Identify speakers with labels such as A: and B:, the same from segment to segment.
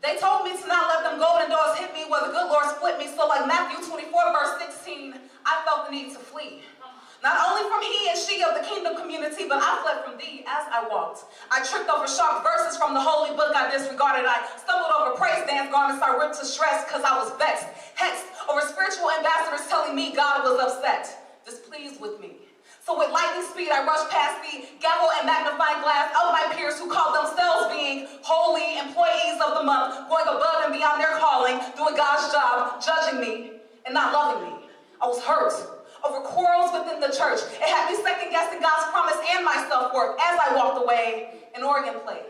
A: They told me to not let them golden doors hit me where the good Lord split me. So like Matthew 24 verse 16, I felt the need to flee. Not only from he and she of the kingdom community, but I fled from thee as I walked. I tripped over sharp verses from the holy book I disregarded. I stumbled over praise dance garments I ripped to shreds because I was vexed, hexed over spiritual ambassadors telling me God was upset, displeased with me. So with lightning speed, I rushed past the gavel and magnifying glass of my peers who called themselves being holy employees of the month, going above and beyond their calling, doing God's job, judging me and not loving me. I was hurt over quarrels within the church. It had me second-guessing God's promise and my self-worth as I walked away. An organ played.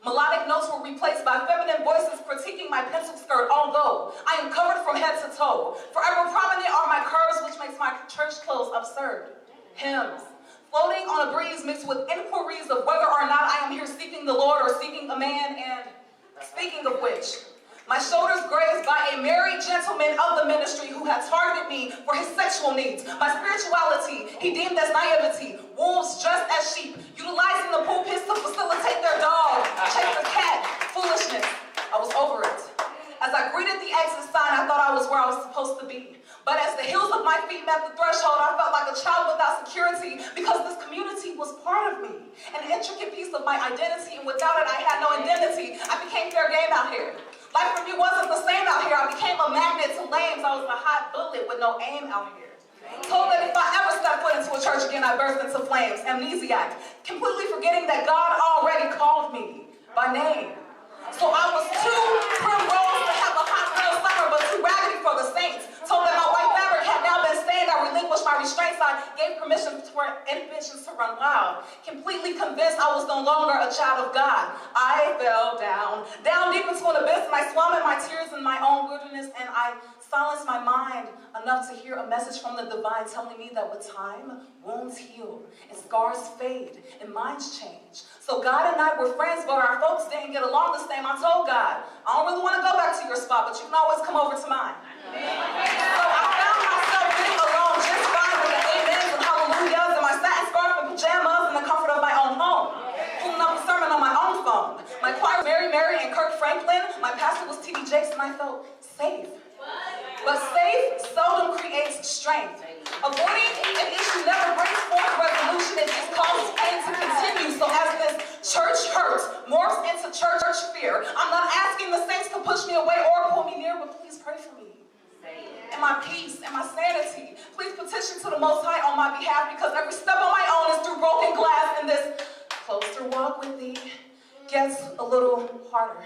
A: Melodic notes were replaced by feminine voices critiquing my pencil skirt, although I am covered from head to toe. Forever prominent are my curves, which makes my church clothes absurd. Hymns, floating on a breeze mixed with inquiries of whether or not I am here seeking the Lord or seeking a man, and speaking of which, my shoulders grazed by a married gentleman of the ministry who had targeted me for his sexual needs. My spirituality he deemed as naivety, wolves dressed as sheep, utilizing the pulpits to facilitate their dog, chase a cat, foolishness. I was over it. As I greeted the exit sign, I thought I was where I was supposed to be. But as the heels of my feet met the threshold, I felt like a child without security because this community was part of me, an intricate piece of my identity, and without it, I had no identity. I became fair game out here. Life for me wasn't the same out here. I became a magnet to lames. I was a hot bullet with no aim out here. Told that if I ever stepped foot into a church again, I burst into flames. Amnesiac, completely forgetting that God already called me by name. So I was too primrose to have a hot girl summer, but too raggedy for the saints. Told that my white fabric had now been stained. I relinquished my restraints. I gave permission for inhibitions to run wild. Completely convinced I was no longer a child of God. I fell down deep into an abyss, and I swam in my tears in my own wilderness, and I silenced my mind enough to hear a message from the divine telling me that with time, wounds heal, and scars fade, and minds change. So God and I were friends, but our folks didn't get along the same. I told God, I don't really want to go back to your spot, but you can always come over to mine. So I found myself getting along just fine with the amens and hallelujahs and my satin scarf and pajamas in the comfort of my own home. Pulling up a sermon on my own phone. My choir was Mary and Kirk Franklin. My pastor was T.D. Jakes, and I felt safe. But safe seldom creates strength. Avoiding an issue never brings forth resolution. It just causes pain to continue. So as this church hurt morphs into church fear, I'm not asking the saints to push me away or pull me near, but please pray for me. And my peace and my sanity. Please petition to the Most High on my behalf, because every step on my own is through broken glass, and this closer walk with thee gets a little harder.